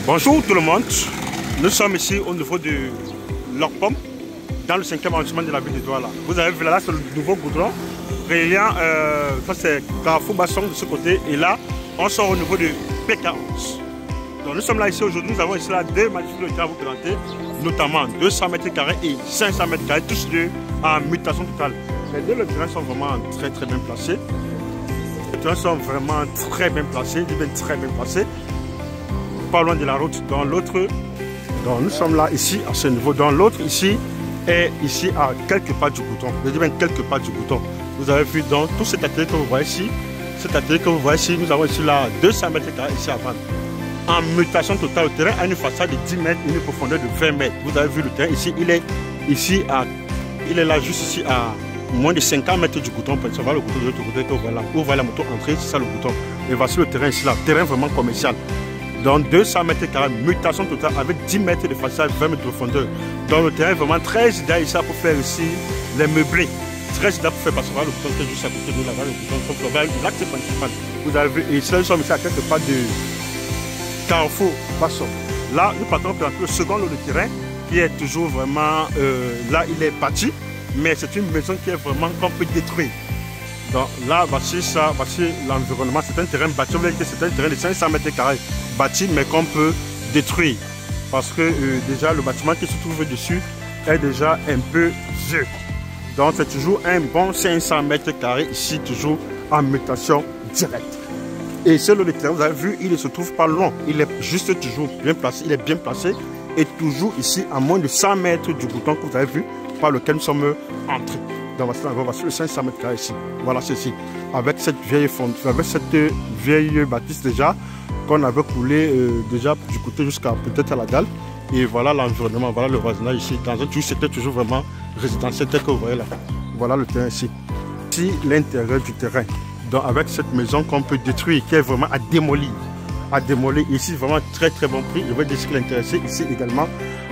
Bonjour tout le monde, nous sommes ici au niveau de Lorpom, dans le 5e arrondissement de la ville de Douala. Vous avez vu là, c'est le nouveau goudron, reliant, ça c'est Carrefour Basson de ce côté, et là, on sort au niveau de PK11. Donc nous sommes là ici aujourd'hui, nous avons ici là deux magnifiques à vous présenter, notamment 200 mètres carrés et 500 mètres carrés, tous deux en mutation totale. Les deux terrains sont vraiment très bien placés. Les terrains sont vraiment très bien placés, très bien placés. Pas loin de la route. Dans l'autre, nous sommes là ici à ce niveau. Dans l'autre ici est ici à quelques pas du bouton. Je dis bien quelques pas du bouton. Vous avez vu dans tout cet atelier que vous voyez ici. Cet atelier que vous voyez ici, nous avons ici là 200 mètres carrés ici à vendre. En mutation totale, le terrain a une façade de 10 mètres, une profondeur de 20 mètres. Vous avez vu le terrain ici, il est là juste ici à moins de 50 mètres du bouton. Ça va le bouton de l'autre côté, voilà. Où va la moto entrer, c'est ça le bouton. Et voici le terrain ici là, terrain vraiment commercial. Donc 200 mètres carrés, mutation totale avec 10 mètres de façade, 20 mètres de profondeur. Donc le terrain est vraiment très idéal ici pour faire ici les meublés. Très idéal pour faire parce que le bouton qui est juste à côté de nous, là-bas, le bouton, l'axe principal. Vous avez vu, et ici, nous sommes ici à quelques pas de Carrefour Basson. Là, nous partons pour le second lot de terrain qui est toujours vraiment, là il est bâti, mais c'est une maison qui est vraiment qu'on peut détruire. Donc là, voici ça, voici l'environnement. C'est un terrain bâti, c'est un terrain de 500 mètres carrés bâti, mais qu'on peut détruire. Parce que déjà, le bâtiment qui se trouve dessus est déjà un peu vieux. Donc c'est toujours un bon 500 mètres carrés ici, toujours en mutation directe. Et ce lot de terrain, vous avez vu, il ne se trouve pas long. Il est juste toujours bien placé, il est bien placé. Et toujours ici, à moins de 100 mètres du bouton que vous avez vu, par lequel nous sommes entrés. Donc voici le 500 mètres carrés ici. Voilà ceci. Avec cette vieille fondation, avec cette vieille bâtisse déjà, qu'on avait coulé déjà du côté jusqu'à peut-être à la dalle. Et voilà l'environnement, voilà le voisinage ici. Dans un c'était toujours vraiment résidentiel tel que vous voyez là. Voilà le terrain ici. Ici, l'intérieur du terrain. Donc avec cette maison qu'on peut détruire, qui est vraiment à démolir. À démolir. Ici, vraiment très bon prix. Je vais dire ce qui l'intéressait ici également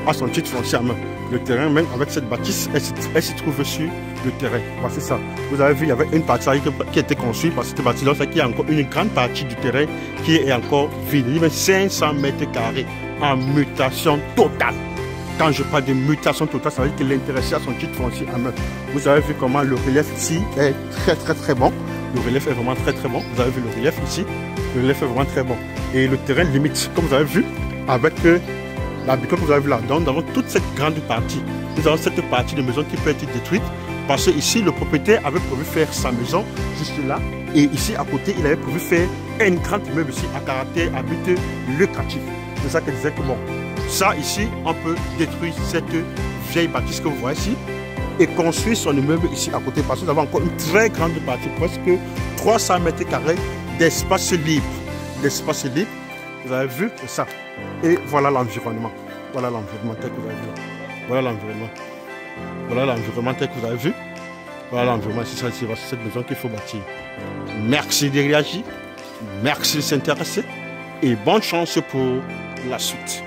à son titre foncier à main. Le terrain, même avec cette bâtisse, elle se trouve sur le terrain. Voici ça. Vous avez vu, il y avait une partie qui était construite par cette bâtisse. Donc, il y a encore une grande partie du terrain qui est encore vide. Il y a 500 mètres carrés en mutation totale. Quand je parle de mutation totale, ça veut dire qu'il l'intéressait à son titre foncier à main. Vous avez vu comment le relief ici est très bon. Le relief est vraiment très bon. Vous avez vu le relief ici. Le relief est vraiment très bon. Et le terrain limite, comme vous avez vu, avec la béton que vous avez vu là. Donc nous avons toute cette grande partie. Nous avons cette partie de maison qui peut être détruite. Parce que ici, le propriétaire avait prévu faire sa maison juste là. Et ici, à côté, il avait prévu faire une grande immeuble ici à caractère habité locatif. C'est ça qu'il disait que bon, ça ici, on peut détruire cette vieille bâtisse que vous voyez ici et construire son immeuble ici à côté. Parce que nous avons encore une très grande partie, presque 300 mètres carrés d'espace libre. D'espace libre. Vous avez vu ça. Et voilà l'environnement. Voilà l'environnement tel que vous avez vu. Voilà l'environnement. Voilà l'environnement tel que vous avez vu. Voilà l'environnement. C'est ça, c'est cette maison qu'il faut bâtir. Merci de réagir. Merci de s'intéresser. Et bonne chance pour la suite.